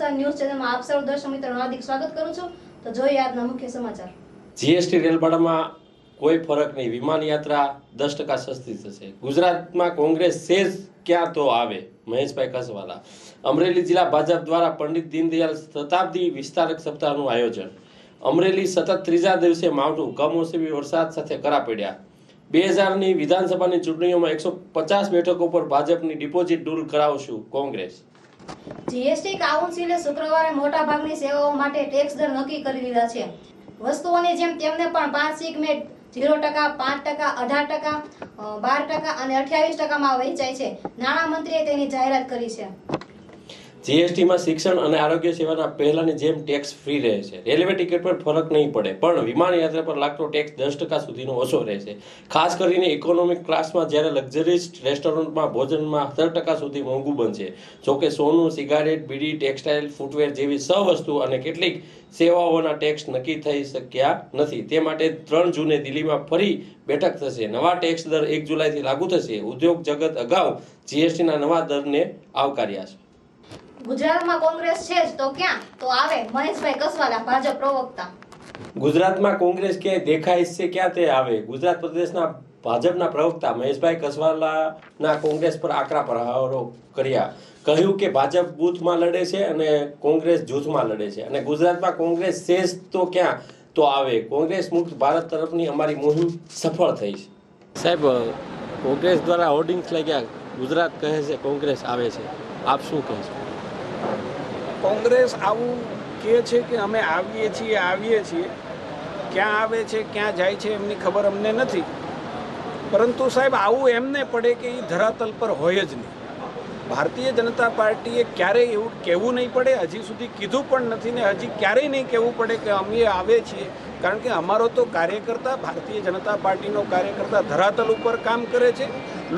નમસ્કાર ન્યૂઝ ચેનલમાં આપ સૌ દર્શક મિત્રોનું હાર્દિક સ્વાગત કરું છું। તો જોઈએ આજના મુખ્ય સમાચાર। જીએસટી રેલભાડામાં કોઈ ફરક નહીં, વિમાન યાત્રા 10% સસ્તી થશે। ગુજરાતમાં કોંગ્રેસ સેજ ક્યાં તો આવે, મહેશભાઈ કસવાલા। અમરેલી જિલ્લા ભાજપ દ્વારા પંડિત દીનદયાળ શતાબ્દી વિસ્તારક સપ્તાહનું આયોજન। અમરેલી સતત ત્રીજા દિવસે માવઠું, કમોસમી વરસાદ સાથે કરા પડ્યા। 2000ની વિધાનસભાની ચૂંટણીઓમાં 150 બેઠકો પર ભાજપની ડિપોઝિટ દૂર કરાવશું કોંગ્રેસ। જીએસટી કાઉન્સિલે શુક્રવારે મોટાભાગની સેવાઓ માટે ટેક્સ દર નક્કી કરી લીધા છે। વસ્તુઓની જેમ તેમને પણ 5 સેગમેન્ટ 0%, 5%, 18%, 12% અને 28%માં વહેંચાય છે। નાણામંત્રીએ તેની જાહેરાત કરી છે। જીએસટીમાં શિક્ષણ અને આરોગ્ય સેવાના પહેલાની જેમ ટેક્સ ફ્રી રહેશે। રેલવે ટિકિટ પર ફરક નહીં પડે, પણ વિમાન યાત્રા પર લાગતો ટેક્સ 10% સુધીનો ઓછો રહેશે। ખાસ કરીને ઇકોનોમિક ક્લાસમાં જ્યારે લક્ઝરીઝ રેસ્ટોરન્ટમાં ભોજનમાં 17% સુધી મોંઘું બનશે। જોકે સોનું, સિગારેટ, બીડી, ટેક્સટાઇલ, ફૂટવેર જેવી વસ્તુ અને કેટલીક સેવાઓના ટેક્સ નક્કી થઈ શક્યા નથી। તે માટે 3 જૂને દિલ્હીમાં ફરી બેઠક થશે। નવા ટેક્સ દર 1 જુલાઈથી લાગુ થશે। ઉદ્યોગ જગત અગાઉ જીએસટીના નવા દરને આવકાર્યા છે। ગુજરાતમાં કોંગ્રેસ છે જ તો ક્યાં તો આવે, મહેશભાઈ કસવાલા, ભાજપ પ્રવક્તા। ગુજરાતમાં કોંગ્રેસ ક્યાંય દેખાય છે ક્યાં તે આવે, ગુજરાત પ્રદેશના ભાજપના પ્રવક્તા મહેશભાઈ કસવાલાના કોંગ્રેસ પર આકરા પ્રહારો કર્યા। કહ્યું કે ભાજપ બૂથમાં લડે છે અને કોંગ્રેસ જૂથમાં લડે છે, અને ગુજરાતમાં કોંગ્રેસ શેષ તો ક્યાં તો આવે, કોંગ્રેસ મુક્ત ભારત તરફની અમારી મુહિમ સફળ થઈ છે। સાહેબ, કોંગ્રેસ દ્વારા હોર્ડિંગ્સ લાગ્યા, ગુજરાત કહે છે કોંગ્રેસ આવે છે, આપ શું કહેશો? કોંગ્રેસ આવું કહે છે કે અમે આવીએ છીએ, ક્યાં આવે છે ક્યાં જાય છે એમની ખબર અમને નથી। પરંતુ સાહેબ, આવું એમને પડે કે એ ધરાતલ પર હોય જ નહીં। ભારતીય જનતા પાર્ટીએ ક્યારેય એવું કહેવું નહીં પડે, હજી સુધી કીધું પણ નથી ને હજી ક્યારેય નહીં કહેવું પડે કે અમે આવે છીએ। કારણ કે અમારો તો કાર્યકર્તા, ભારતીય જનતા પાર્ટીનો કાર્યકર્તા ધરાતલ ઉપર કામ કરે છે।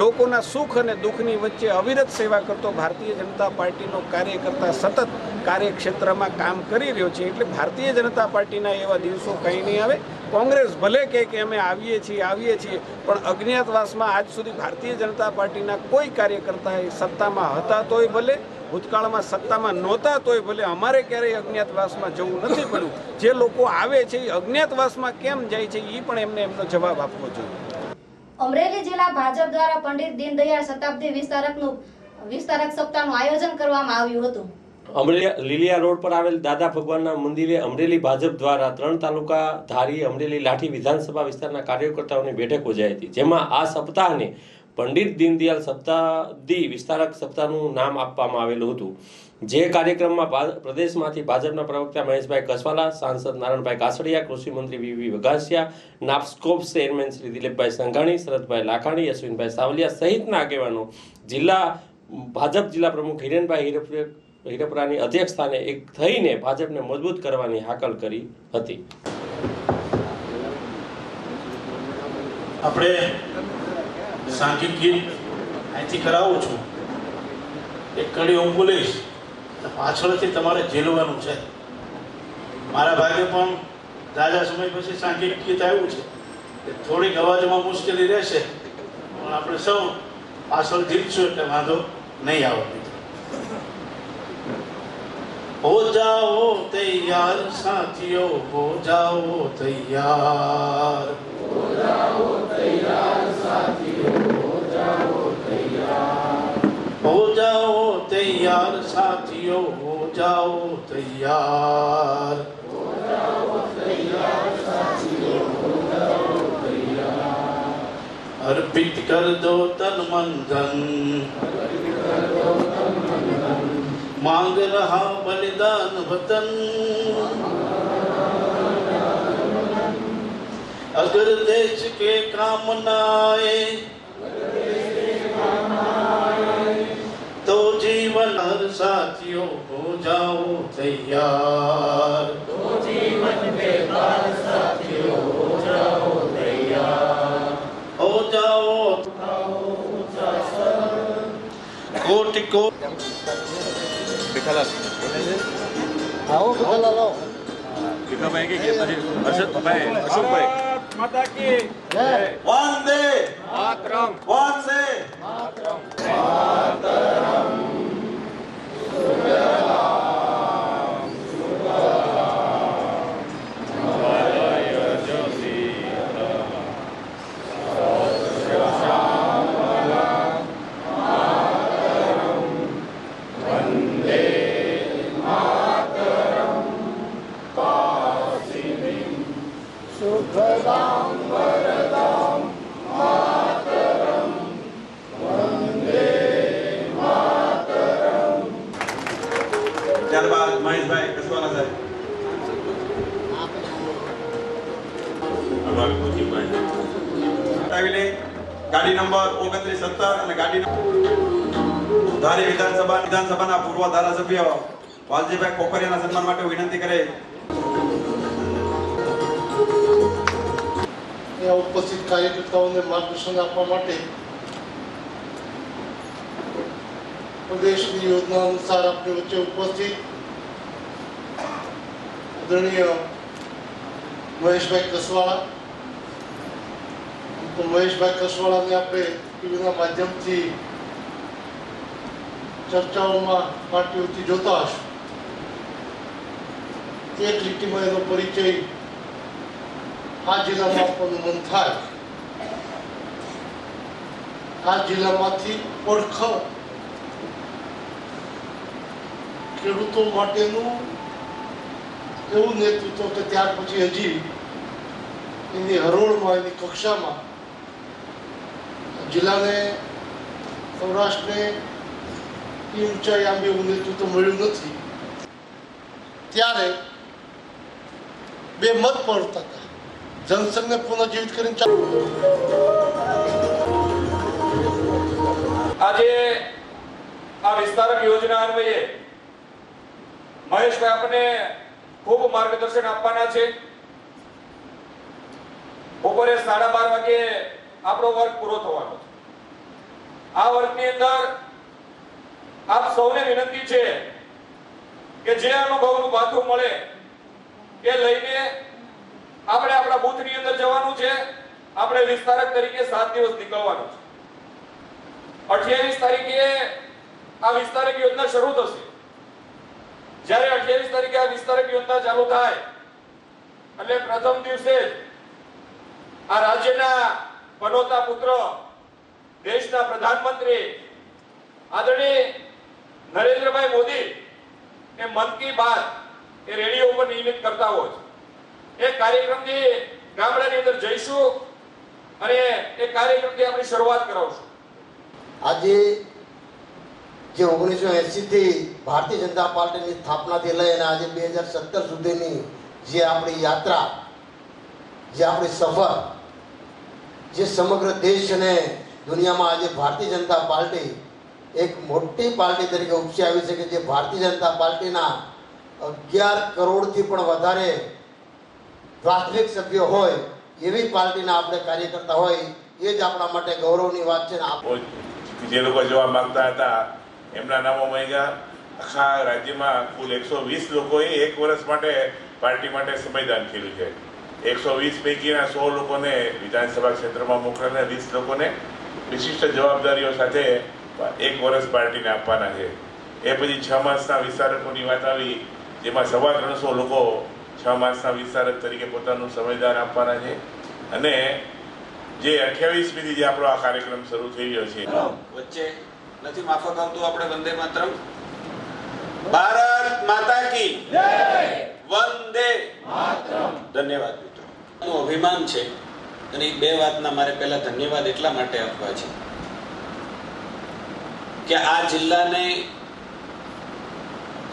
લોકોના સુખ અને દુઃખની વચ્ચે અવિરત સેવા કરતો ભારતીય જનતા પાર્ટીનો કાર્યકર્તા સતત કાર્યક્ષેત્રમાં કામ કરી રહ્યો છે। એટલે ભારતીય જનતા પાર્ટીના એવા દિવસો કંઈ નહીં આવે। કોંગ્રેસ ભલે કહે કે અમે આવીએ છીએ, પણ અજ્ઞાતવાસમાં આજ સુધી ભારતીય જનતા પાર્ટીના કોઈ કાર્યકર્તા એ સત્તામાં હતા તોય ભલે, ભૂતકાળમાં સત્તામાં નહોતા તોય ભલે, અમારે ક્યારેય અજ્ઞાતવાસમાં જવું નથી પડ્યું। જે લોકો આવે છે એ અજ્ઞાતવાસમાં કેમ જાય છે એ પણ એમને એમનો જવાબ આપવો જોઈએ। અમરેલી જિલ્લા ભાજપ દ્વારા પંડિત દીનદયાળ શતાબ્દી વિસ્તારક સપ્તાહનું આયોજન કરવામાં આવ્યું હતું। અમરેલી લીલિયા રોડ પર આવેલ દાદા ભગવાનના મંદિરે અમરેલી ભાજપ દ્વારા 3 તાલુકા ધારી અમરેલી લાઠી વિધાનસભા વિસ્તારના કાર્યકર્તાઓની બેઠક યોજાઈ હતી, જેમાં આ સપ્તાહને પંડિત દીનદયાળ શતાબ્દી વિસ્તારક સપ્તાહનું નામ આપવામાં આવેલું હતું। જે કાર્યક્રમમાં પ્રદેશમાંથી ભાજપના પ્રવક્તા મહેશભાઈ કસવાલા, સાંસદ નારણભાઈ કાછડિયા, કૃષિ મંત્રી વી વઘાસિયા, નાફસ્કોપ ચેરમેન શ્રી દિલીપભાઈ સંઘાણી, શરદભાઈ લાખાણી, અશ્વિનભાઈ સાવલિયા સહિતના આગેવાનો, ભાજપ જિલ્લા પ્રમુખ હિરેનભાઈ હિરપરાની અધ્યક્ષસ્થાને એક થઈને ભાજપને મજબૂત કરવાની હાકલ કરી હતી। આપણે સાંઘિક ગીત અહીંથી કરાવું છું, એક કડી હું બોલીશ, પાછળથી તમારે ઝીલવાનું છે। મારા ભાગે પણ દાદા સમય પછી સાંઘિક ગીત આવ્યું છે, થોડીક અવાજમાં મુશ્કેલી રહેશે, પણ આપણે સૌ પાછળ ઝીલશું એટલે વાંધો નહીં આવે। हो जाओ तैयार साथियों, हो जाओ तैयार, हो जाओ तैयार साथियों, हो जाओ तैयार, हो जाओ तैयार साथियों, हो जाओ तैयार, हो जाओ तैयार साथियों, हो जाओ तैयार, अर्पित कर दो तन मन धन, मांग रहा बलिदान वतन, अगर देश के काम न आए तो जीवन हर साथियों हो जाओ तैयार, तो जीवन बेकार साथियों हो जाओ तैयार, हो जाओ कोटि को આવો भिखाभाई के हर्षदभाई अशोकभाई माता की जय। वंदे मातरम, वंदे मातरम, मातरम। બતાવી લે. ગાડી નંબર 2917 અને ગાડી ધારી વિધાનસભાના પૂર્વ ધારાસભ્ય વાલજીભાઈ કોકરિયાના સન્માન માટે વિનંતી કરે. ઉપસ્થિત કાર્યકર્તાઓને માર્ગદર્શન આપવા માટે પ્રદેશની યોજના અનુસાર આપણી વચ્ચે ઉપસ્થિત આદરણીય મહેશભાઈ કસવાળા. તો મહેશભાઈ કસવાળાને આપણે ટીવીના માધ્યમથી ચર્ચાઓમાં પાર્ટીઓથી જોતા હશું. એક લીટીમાં એનો પરિચય આ જિલ્લામાં આપવાનું મન થાય. આ જિલ્લામાંથી ઓળખ ખેડૂતો માટેનું એવું નેતૃત્વ કે ત્યાર પછી હજી એની હરોળમાં એની કક્ષામાં જિલ્લાને સૌરાષ્ટ્રને એ ઊંચાઈ આંબે એવું નેતૃત્વ મળ્યું નથી. ત્યારે બે મત પડતા હતા. જનસંઘને પુનઃજીવિત કરીને આજે આ વિસ્તારક યોજના અન્વયે મહેશભાઈ આપણને ખૂબ માર્ગદર્શન આપવાના છે. બપોરે 12:30 વાગે આપણો વર્ગ પૂરો થવાનો છે. આ વર્ગની અંદર આપ સૌને વિનંતી છે કે જે અનુભવનું ભાથું મળે એ લઈને આપણે આપણા બૂથની અંદર જવાનું છે. આપણે વિસ્તારક તરીકે 7 દિવસ નીકળવાનું છે. 28 તારીખે આ વિસ્તારક યોજના શરૂ થશે. જ્યારે 28 તારીખે આ વિસ્તારક યોજના ચાલુ થાય એટલે પ્રથમ દિવસે આ રાજ્યના પનોતા પુત્ર દેશના પ્રધાનમંત્રી આદરણીય નરેન્દ્રભાઈ મોદી એ મન કી બાત એ રેડિયો ઉપર નિયમિત કરતા હોય છે. એ કાર્યક્રમથી ગામડાની અંદર જઈશું અને એ કાર્યક્રમથી આપણી શરૂઆત કરાવશું. આજે જે 1980 થી ભારતીય જનતા પાર્ટીની સ્થાપનાથી લઈને આજે 2017 સુધીની જે આપણી યાત્રા, જે આપણી સફર, જે સમગ્ર દેશ અને દુનિયામાં આજે ભારતીય જનતા પાર્ટી એક મોટી પાર્ટી તરીકે ઉપસી આવી છે કે જે ભારતીય જનતા પાર્ટીના 11 કરોડથી પણ વધારે પ્રાથમિક સભ્યો હોય એવી પાર્ટીના આપણે કાર્યકર્તા હોય એ જ આપણા માટે ગૌરવની વાત છે. જે લોકો જવા માંગતા હતા એમના નામો મળ્યા. આખા રાજ્યમાં કુલ 120 લોકોએ 1 વર્ષ માટે પાર્ટી માટે સમયદાન કર્યું છે. 120 પૈકીના 100 લોકોને વિધાનસભા ક્ષેત્રમાં મોકલેલા, 20 લોકોને વિશિષ્ટ જવાબદારીઓ સાથે 1 વર્ષ પાર્ટીને આપવાના છે. એ પછી 6 માસના વિસ્તારકોની વાત આવી, જેમાં 350 લોકો 6 માસના વિસ્તારક તરીકે પોતાનું સંવિધાન આપવાના છે. અને જે 28મીથી જે આપણો આ કાર્યક્રમ શરૂ થઈ રહ્યો છે વચ્ચે નથી માફક આવતું. આપણે વંદે માતરમ, ભારત માતા કી જય, વંદે માતરમ. ધન્યવાદ મિત્રો. નું અભિમાન છે અને 2 વાતના મારે પહેલા ધન્યવાદ એટલા માટે આપવા છે કે આ જિલ્લાને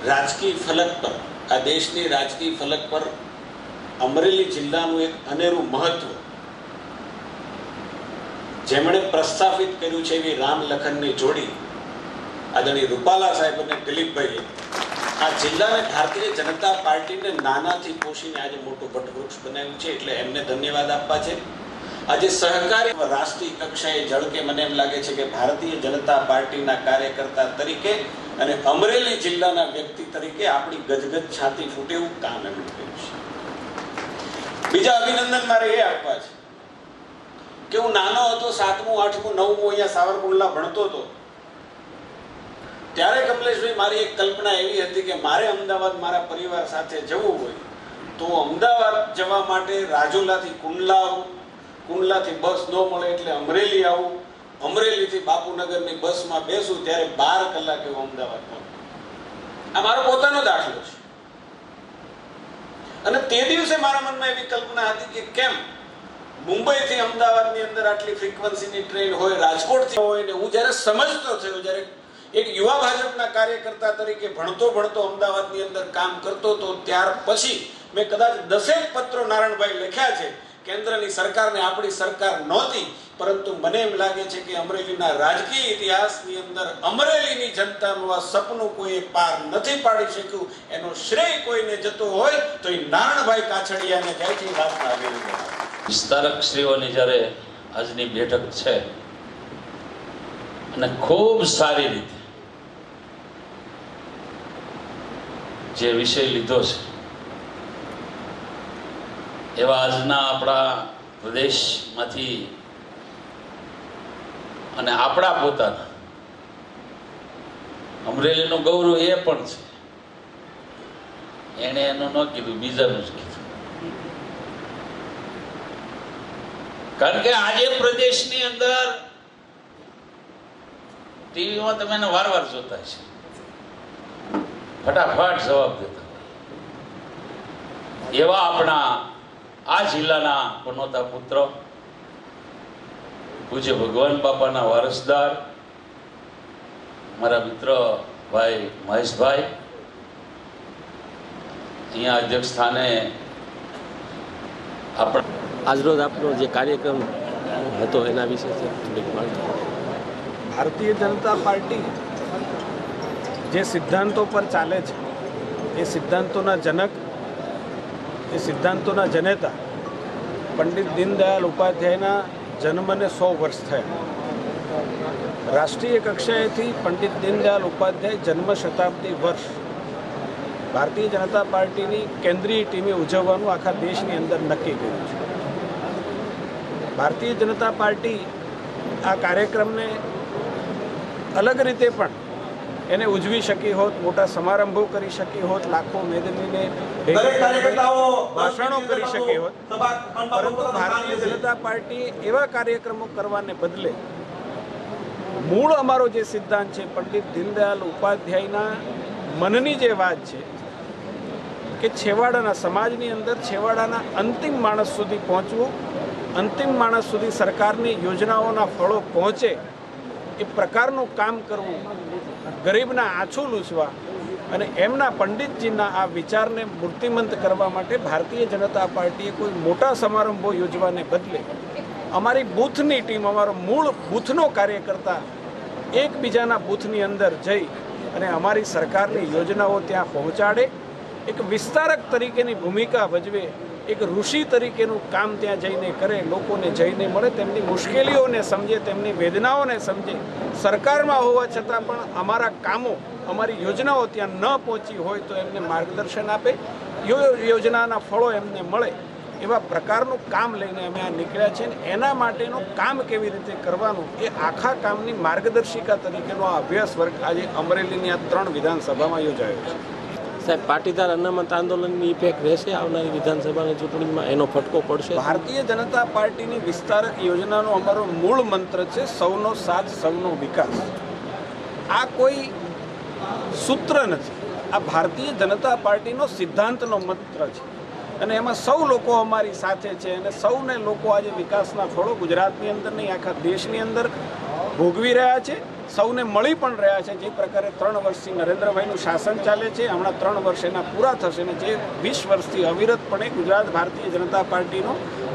રાજકીય ફલક પર, આ દેશની રાજકીય ફલક પર અમરેલી જિલ્લાનું એક અનેરું મહત્વ જેમણે પ્રસ્થાપિત કર્યું છે એવી રામ લખનની જોડી આદરણીય રૂપાલા સાહેબ અને દિલીપભાઈએ આ જિલ્લાને ભારતીય જનતા પાર્ટીને નાનાથી પોષીને આજે મોટું વટવૃક્ષ બનાવ્યું છે. એટલે એમને ધન્યવાદ આપવા છે. આજે સહકારી રાષ્ટ્રીય કક્ષાએ ઝળકે મને એમ લાગે છે કે ભારતીય જનતા પાર્ટીના કાર્યકર્તા તરીકે અને અમરેલી જિલ્લાના વ્યક્તિ તરીકે આપણી ગજગજ છાતી ફૂટે એવું કામ એમણે કર્યું છે. બીજા અભિનંદન મારે એ આપવા છે કે હું નાનો હતો, 7મું 8મું 9મું અહીંયા સાવરકુંડલા ભણતો હતો ત્યારે કમલેશભાઈ મારી એક કલ્પના એવી હતી કે મારે અમદાવાદ મારા પરિવાર સાથે જવું હોય તો અમદાવાદ જવા માટે રાજુલાથી કુંડલા આવું, કુંડલાથી બસ ન મળે એટલે અમરેલી આવું, અમરેલીથી બાપુનગરની બસમાં બેસું ત્યારે 12 કલાકે હું અમદાવાદ પહોંચું. આ મારો પોતાનો દાખલો છે. અને તે દિવસે મારા મનમાં એવી કલ્પના હતી કે કેમ મુંબઈથી અમદાવાદની અંદર આટલી ફ્રીક્વન્સીની ટ્રેન હોય, રાજકોટથી હોય. ને હું જ્યારે સમજતો થયો, જ્યારે એક યુવા ભાજપના કાર્યકર્તા તરીકે ભણતો અમદાવાદની અંદર કામ કરતો હતો, ત્યાર પછી મેં કદાચ 10 પત્રો નારાયણભાઈ લખ્યા છે કેન્દ્રની સરકારને આપણી સરકાર નહોતી, પરંતુ મને એમ લાગે છે કે અમરેલીના રાજકીય ઇતિહાસની અંદર અમરેલીની જનતાનું આ સપનું કોઈ પાર નથી પાડી શક્યું. એનો શ્રેય કોઈને જતો હોય તો એ નારણભાઈ કાછડિયાને જાય છે. વાતમાં આગળ વિસ્તારકશ્રીઓની જ્યારે આજની બેઠક છે અને ખૂબ સારી રીતે જે વિષય લીધો છે એવા આજના આપણા પ્રદેશમાંથી અને આપણા પોતાના અમરેલીનું ગૌરવ એ પણ છે, એણે એનું ન કીધું, બીજાનું જ કીધું. કારણ કે આજે પ્રદેશની અંદર ટીવીમાં તમે એને વાર જોતા છે, ફટાફટ જવાબ દેતા એવા આપણા આ જિલ્લાના પનોતા પુત્ર પૂજ્ય ભગવાન બાપાના વારસદાર મારા મિત્ર ભાઈ મહેશભાઈ અહીંયા અધ્યક્ષ સ્થાને આજરોજ આપનો જે કાર્યક્રમ હતો એના વિશે થોડીક માહિતી. ભારતીય જનતા પાર્ટી જે સિદ્ધાંતો પર ચાલે છે એ સિદ્ધાંતોના જનક, એ સિદ્ધાંતોના જનેતા પંડિત દીનદયાળ ઉપાધ્યાયના જન્મને 100 વર્ષ થયા. રાષ્ટ્રીય કક્ષાએથી પંડિત દીનદયાળ ઉપાધ્યાય જન્મ શતાબ્દી વર્ષ ભારતીય જનતા પાર્ટીની કેન્દ્રીય ટીમે ઉજવવાનું આખા દેશની અંદર નક્કી કર્યું છે. ભારતીય જનતા પાર્ટી આ કાર્યક્રમને અલગ રીતે પણ એને ઉજવી શકી હોત, મોટા સમારંભો કરી શકી હોત, લાખો મેદનીને ભાષણો કરી શકી હોત, પરંતુ ભારતીય જનતા પાર્ટી એવા કાર્યક્રમો કરવાને બદલે મૂળ અમારો જે સિદ્ધાંત છે પંડિત દીનદયાળ ઉપાધ્યાયના મનની જે વાત છે કે છેવાડાના સમાજની અંદર છેવાડાના અંતિમ માણસ સુધી પહોંચવું, અંતિમ માણસ સુધી સરકારની યોજનાઓના ફળો પહોંચે એ પ્રકારનું કામ કરવું, ગરીબના આંસુ લૂછવા અને એમના પંડિતજીના આ વિચારને મૂર્તિમંત કરવા માટે ભારતીય જનતા પાર્ટીએ કોઈ મોટા સમારંભો યોજવાને બદલે અમારી બૂથની ટીમ, અમારો મૂળ બૂથનો કાર્યકર્તા એકબીજાના બૂથની અંદર જઈ અને અમારી સરકારની યોજનાઓ ત્યાં પહોંચાડે, એક વિસ્તારક તરીકેની ભૂમિકા ભજવે, એક ઋષિ તરીકેનું કામ ત્યાં જઈને કરે, લોકોને જઈને મળે, તેમની મુશ્કેલીઓને સમજે, તેમની વેદનાઓને સમજે. સરકારમાં હોવા છતાં પણ અમારા કામો, અમારી યોજનાઓ ત્યાં ન પહોંચી હોય તો એમને માર્ગદર્શન આપે, યોજનાના ફળો એમને મળે, એવા પ્રકારનું કામ લઈને અમે આ નીકળ્યા છે. એના માટેનું કામ કેવી રીતે કરવાનું એ આખા કામની માર્ગદર્શિકા તરીકેનો આ અભ્યાસ વર્ગ આજે અમરેલીની આ 3 વિધાનસભામાં યોજાયો છે. સાહેબ, પાટીદાર અનામત આંદોલનની ઇફેક્ટ રહેશે આવનારી વિધાનસભાની ચૂંટણીમાં? એનો ફટકો પડશે? ભારતીય જનતા પાર્ટીની વિસ્તારક યોજનાનો અમારો મૂળ મંત્ર છે સૌનો સાથ, સૌનો વિકાસ. આ કોઈ સૂત્ર નથી, આ ભારતીય જનતા પાર્ટીનો સિદ્ધાંતનો મંત્ર છે અને એમાં સૌ લોકો અમારી સાથે છે અને સૌને લોકો આજે વિકાસના ફળો ગુજરાતની અંદર નહીં આખા દેશની અંદર ભોગવી રહ્યા છે, સૌને મળી પણ રહ્યા છે. જે પ્રકારે 3 વર્ષથી નરેન્દ્રભાઈનું શાસન ચાલે છે, હમણાં 3 વર્ષ એના પૂરા થશે ને જે 20 વર્ષથી અવિરતપણે ગુજરાત ભારતીય જનતા પાર્ટીનો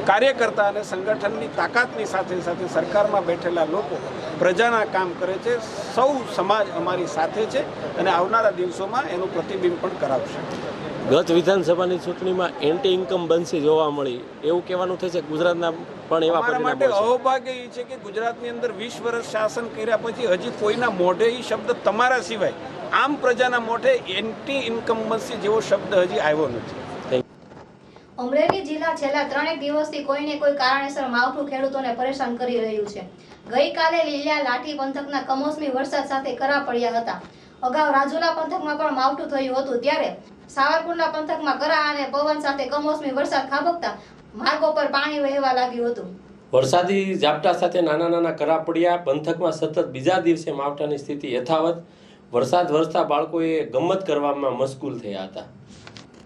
કાર્યકર્તા અને સંગઠનની તાકાતની સાથે સાથે સરકારમાં બેઠેલા લોકો પ્રજાના કામ કરે છે. સૌ સમાજ અમારી સાથે છે અને આવનારા દિવસોમાં એનું પ્રતિબિંબ પણ કરાવશે. ગત વિધાનસભાની ચૂંટણીમાં એન્ટી ઇન્કમ્બન્સી જોવા મળી, એવું કહેવાનું થશે ગુજરાતના પણ એવા અમારા માટે અહોભાગ્ય એ છે કે ગુજરાતની અંદર 20 વર્ષ શાસન કર્યા પછી હજી કોઈના મોઢે એ શબ્દ તમારા સિવાય આમ પ્રજાના મોઢે એન્ટી ઇન્કમ્બન્સી જેવો શબ્દ હજી આવ્યો નથી. અમરેલી જિલ્લા છેલ્લા 3 દિવસથી કોઈને કોઈ કારણેસર માવઠું ખેડૂતોને પરેશાન કરી રહ્યું છે. ગઈકાલે લીલિયા લાઠી પંથકના કમોસમી વરસાદ સાથે કરા પડ્યા હતા. અગાઉ રાજુલા પંથકમાં પણ માવઠું થયું હતું, ત્યારે સાવરકુંડલા પંથકમાં કરા અને પવન સાથે કમોસમી વરસાદ ખાબકતા માર્ગો પર પાણી વહેવા લાગ્યું હતું. વરસાદી ઝાપટા સાથે નાના નાના કરા પડ્યા. પંથકમાં સતત બીજા દિવસે માવઠાની સ્થિતિ યથાવત. વરસાદ વરસતા બાળકોએ ગમત કરવામાં મશગુલ થયા હતા.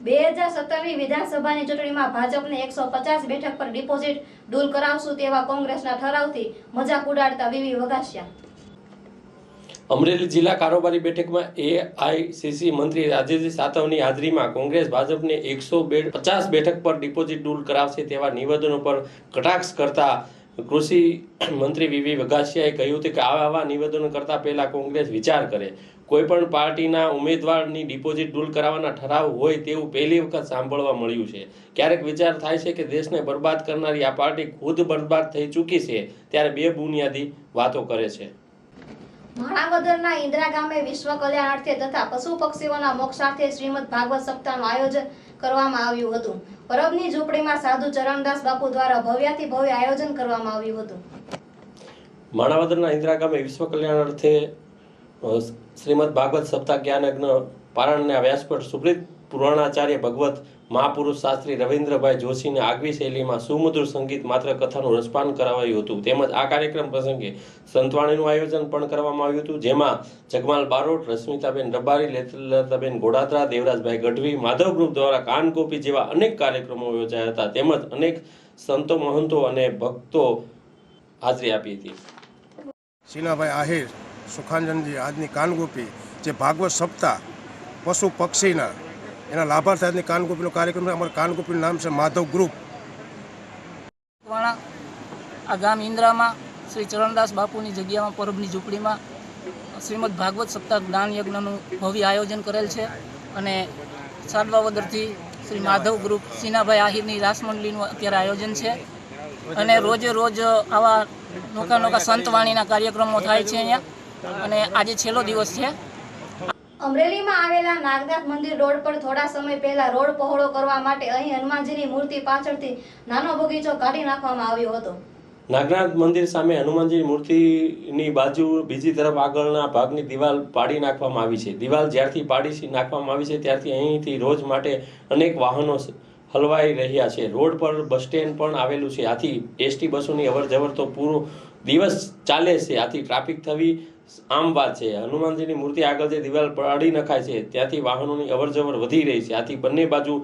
2017ની વિધાનસભાની ચૂંટણીમાં ભાજપને 150 બેઠક પર ડિપોઝિટ ડૂલ કરાવશું તેવા કોંગ્રેસના ઠરાવથી મજાક ઉડાડતા વીવી વઘાસિયા. અમરેલી જિલ્લા કારોબારી બેઠકમાં એઆઈસીસી મંત્રી રાજેશ સાતવની હાજરીમાં કોંગ્રેસ ભાજપને 150 બેઠક પર ડિપોઝિટ દૂર કરાવશે તેવા નિવેદનો પર કટાક્ષ કરતા કૃષિ મંત્રી વીવી વઘાસિયાએ કહ્યું હતું કે આવા નિવેદનો કરતા પહેલા કોંગ્રેસ વિચાર કરે. કોઈપણ પાર્ટીના ઉમેદવારની ડિપોઝિટ દૂર કરાવવાના ઠરાવ હોય તેવું પહેલી વખત સાંભળવા મળ્યું છે. ક્યારેક વિચાર થાય છે કે દેશને બરબાદ કરનારી આ પાર્ટી ખુદ બરબાદ થઈ ચૂકી છે ત્યારે બેબુનિયાદી વાતો કરે છે. માણાવદરના ઇન્દિરા ગામે વિશ્વ કલ્યાણાર્થે તથા પશુ પક્ષીઓના મોક્ષાર્થે શ્રીમદ ભાગવત સપ્તાહનું આયોજન કરવામાં આવ્યું હતું. પરબની ઝૂંપડીમાં સાધુ ચરણદાસ બાપુ દ્વારા ભવ્યાથી ભવ્ય આયોજન કરવામાં આવ્યું હતું. માણાવદરના ઇન્દિરા ગામે વિશ્વ કલ્યાણાર્થે શ્રીમદ ભાગવત સપ્તાહ જ્ઞાનયજ્ઞ પારણના વ્યાસપીઠ સુપ્રીત પુરાણાચાર્ય ભગવત મહાપુરુષ શાસ્ત્રી રવિન્દ્રભાઈ જોશીને આગવી શૈલીમાં સુમધુર સંગીત માત્ર કથાનું રસપાન કરાવાયું હતું. તેમજ આ કાર્યક્રમ પ્રસંગે સંતવાણીનું આયોજન પણ કરવામાં આવ્યું હતું, જેમાં જગમાલ બારોટ, રશ્મિતાબેન રબારી, લતાબેન ગોડાદરા, દેવરાજભાઈ ગઢવી, માધવ ગ્રુપ દ્વારા કાનગોપી જેવા અનેક કાર્યક્રમો યોજાયા હતા. તેમજ અનેક સંતો, મહંતો અને ભક્તો હાજરી આપી હતી. સીનાભાઈ આહિર, સુખાંજનજી, આજની કાનગોપી જે ભાગવત સપ્તાહ પશુ પક્ષીના એના લાભાર્થી આજની કાનગોપીનો કાર્યક્રમ છે. અમારા કાનગોપીનું નામ છે માધવ ગ્રુપ. આ ગામ ઇન્દ્રામાં શ્રી ચરણદાસ બાપુની જગ્યામાં પરબની ઝૂંપડીમાં શ્રીમદ ભાગવત સપ્તાહ જ્ઞાન યજ્ઞનું ભવ્ય આયોજન કરેલ છે અને સાડવાવદરથી શ્રી માધવ ગ્રુપ સીનાભાઈ આહિરની રાસમંડળીનું અત્યારે આયોજન છે અને રોજે રોજ આવા નોકા સંતવાણીના કાર્યક્રમો થાય છે અહીંયા અને આજે છેલ્લો દિવસ છે. અમરેલીમાં આવેલા નાગનાથ મંદિર રોડ પર થોડા સમય પહેલા રોડ પહોળો કરવા માટે અહીં હનુમાનજીની મૂર્તિ પાછળથી નાનો બગીચો કાઢી નાખવામાં આવ્યો હતો. નાગનાથ મંદિર સામે હનુમાનજીની મૂર્તિની બાજુ બીજી તરફ આગળના ભાગની દિવાલ પાડી નાખવામાં આવી છે. દિવાલ જ્યારથી પાડી નાખવામાં આવી છે ત્યારથી અહીંથી રોજ માટે અનેક વાહનો હલવાઈ રહ્યા છે. રોડ પર બસ સ્ટેન્ડ પણ આવેલું છે, આથી એસટી બસોની અવરજવર તો પૂરો દિવસ ચાલે છે, આથી ટ્રાફિક થવી આમ વાત છે. હનુમાનજીની મૂર્તિ આગળ જે દિવાલ પાડી નખાય છે ત્યાંથી વાહનોની અવરજવર વધી રહી છે, આથી બંને બાજુ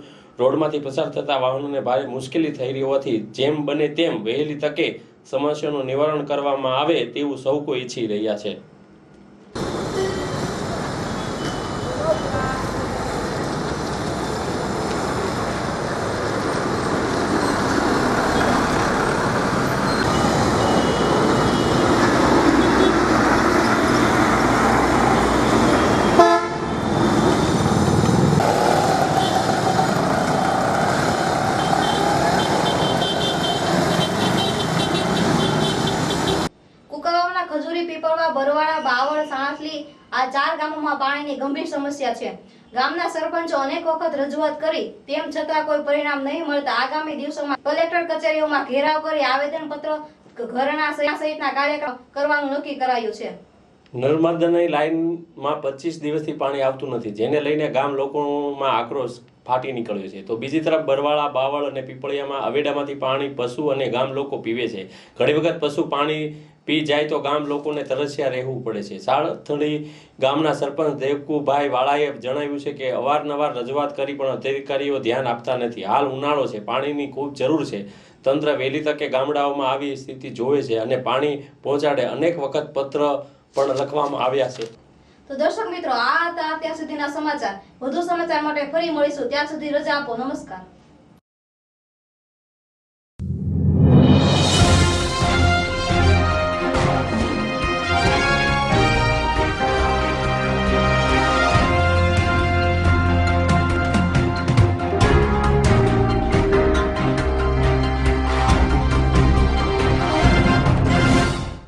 રોડમાંથી પસાર થતા વાહનોને ભારે મુશ્કેલી થઈ રહી હોવાથી જેમ બને તેમ વહેલી તકે સમસ્યાનું નિવારણ કરવામાં આવે તેવું સૌ કોઈ ઈચ્છી રહ્યા છે. બરવાડા, બાવળ, સાણસલી આ 4 ગામોમાં પાણીની ગંભીર સમસ્યા છે. ગામના સરપંચો અનેક વખત રજૂઆત કરી તેમ છતાં કોઈ પરિણામ નહીં મળતા આગામી દિવસોમાં કલેક્ટર કચેરીઓમાં ઘેરાવ કરી આવેદનપત્ર, ઘરના સહિતના કાર્યક્રમ કરવાનું નક્કી કરાયું છે. નર્મદાની લાઇનમાં 25 દિવસથી પાણી આવતું નથી, જેને લઈને ગામ લોકોમાં આક્રોશ ફાટી નીકળ્યો છે. તો બીજી તરફ બરવાળા, બાવળ અને પીપળિયામાં અવેડામાંથી પાણી પશુ અને ગામ લોકો પીવે છે. ઘણી વખત પશુ પાણી પી જાય તો ગામ લોકોને તરસ્યા રહેવું પડે છે. સાળથડી ગામના સરપંચ દેવકુભાઈ વાળાએ જણાવ્યું છે કે અવારનવાર રજૂઆત કરી પણ અધિકારીઓ ધ્યાન આપતા નથી. હાલ ઉનાળો છે, પાણીની ખૂબ જરૂર છે. તંત્ર વહેલી તકે ગામડાઓમાં આવી સ્થિતિ જોવે છે અને પાણી પહોંચાડે. અનેક વખત પત્ર પણ લખવામાં આવ્યા છે. તો દર્શક મિત્રો, આ હતા અત્યાર સુધીના સમાચાર. વધુ સમાચાર માટે ફરી મળીશું. ત્યાં સુધી રજા આપો. નમસ્કાર.